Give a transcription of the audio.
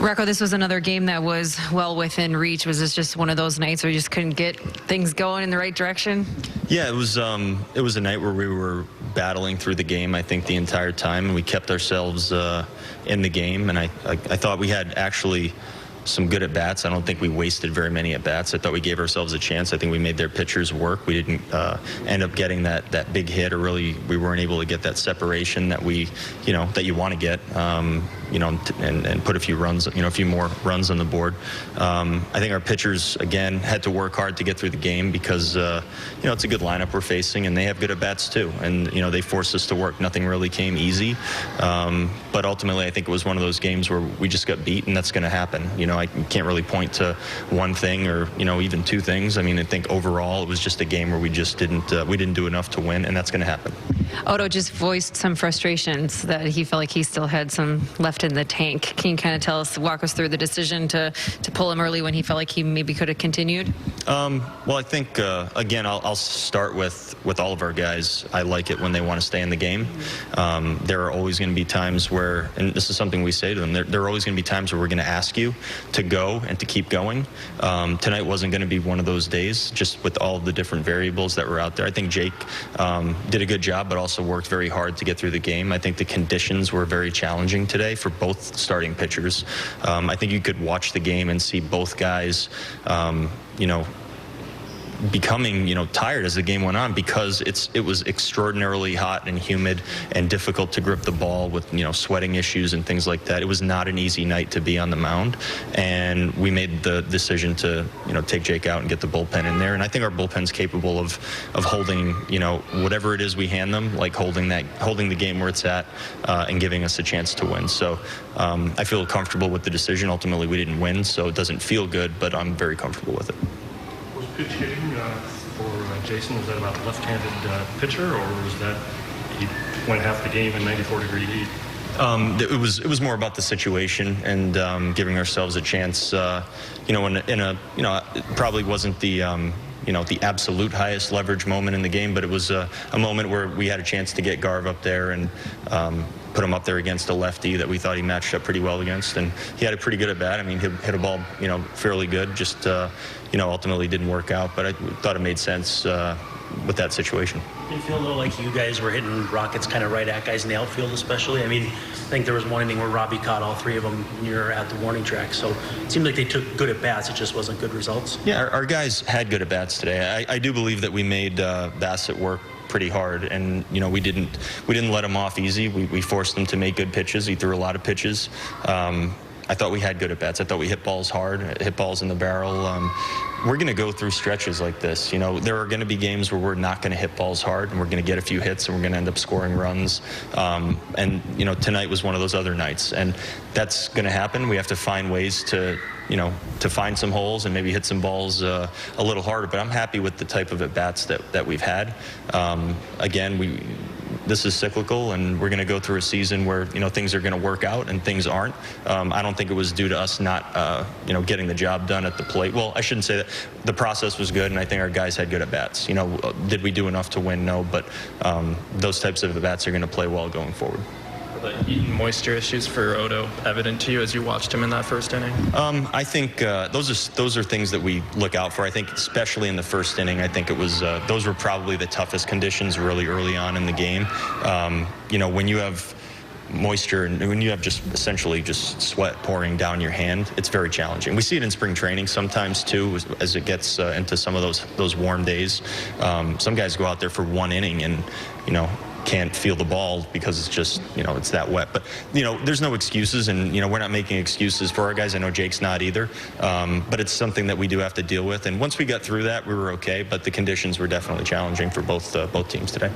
Rocco, this was another game that was well within reach. Was this just one of those nights where you just couldn't get things going in the right direction? Yeah, it was a night where we were battling through the game, I think, the entire time, and we kept ourselves in the game. And I thought we had actually some good at-bats. I don't think we wasted very many at-bats. I thought we gave ourselves a chance. I think we made their pitchers work. We didn't end up getting that big hit, or really we weren't able to get that separation that that you want to get, and put a few runs, a few more runs on the board. I think our pitchers, again, had to work hard to get through the game because, it's a good lineup we're facing, and they have good at-bats too. And, they forced us to work. Nothing really came easy. But ultimately, I think it was one of those games where we just got beat, and that's going to happen. I can't really point to one thing or, even two things. I mean, I think overall it was just a game where we just didn't do enough to win, and that's going to happen. Odo just voiced some frustrations that he felt like he still had some left in the tank. Can you kind of walk us through the decision to pull him early when he felt like he maybe could have continued? Well, I think, again, I'll start with all of our guys. I like it when they want to stay in the game. There are always going to be times where, and this is something we say to them, there are always going to be times where we're going to ask you to go and to keep going. Tonight wasn't going to be one of those days, just with all of the different variables that were out there. I think Jake did a good job, but also worked very hard to get through the game. I think the conditions were very challenging today for both starting pitchers. I think you could watch the game and see both guys, becoming tired as the game went on, because it was extraordinarily hot and humid and difficult to grip the ball with sweating issues and things like that. It was not an easy night to be on the mound, and we made the decision to take Jake out and get the bullpen in there. And I think our bullpen's capable of holding whatever it is we hand them, like holding the game where it's at, and giving us a chance to win. So I feel comfortable with the decision. Ultimately we didn't win, so it doesn't feel good, but I'm very comfortable with it. Pitch hitting for Jason, was that about left-handed pitcher, or was that he went half the game in 94-degree heat? It was more about the situation and giving ourselves a chance. It probably wasn't the the absolute highest leverage moment in the game, but it was a moment where we had a chance to get Garv up there and put him up there against a lefty that we thought he matched up pretty well against, and he had a pretty good at bat. I mean, he hit a ball, fairly good. Just, ultimately didn't work out, but I thought it made sense with that situation. Did it feel a little like you guys were hitting rockets kind of right at guys in the outfield, especially? I mean, I think there was one inning where Robbie caught all three of them when you were at the warning track. So it seemed like they took good at bats. It just wasn't good results. Yeah, our guys had good at bats today. I do believe that we made Bassett work pretty hard, and we didn't let him off easy. We forced him to make good pitches. He threw a lot of pitches. I thought we had good at bats. I thought we hit balls hard, hit balls in the barrel. We're going to go through stretches like this. There are going to be games where we're not going to hit balls hard, and we're going to get a few hits, and we're going to end up scoring runs. And tonight was one of those other nights, and that's going to happen. We have to find ways to find some holes and maybe hit some balls a little harder. But I'm happy with the type of at-bats that we've had. Again, this is cyclical, and we're going to go through a season where things are going to work out and things aren't. I don't think it was due to us not getting the job done at the plate. Well, I shouldn't say that. The process was good, and I think our guys had good at bats. Did we do enough to win? No, but those types of at bats are going to play well going forward. Were the heat and moisture issues for Odo evident to you as you watched him in that first inning? I think those are things that we look out for. I think especially in the first inning, I think it was those were probably the toughest conditions really early on in the game. When you have moisture and when you have essentially just sweat pouring down your hand, it's very challenging. We see it in spring training sometimes too, as it gets into some of those warm days. Some guys go out there for one inning and can't feel the ball because it's just it's that wet. But there's no excuses, and we're not making excuses for our guys. I know Jake's not either, but it's something that we do have to deal with. And once we got through that, we were okay, but the conditions were definitely challenging for both teams today.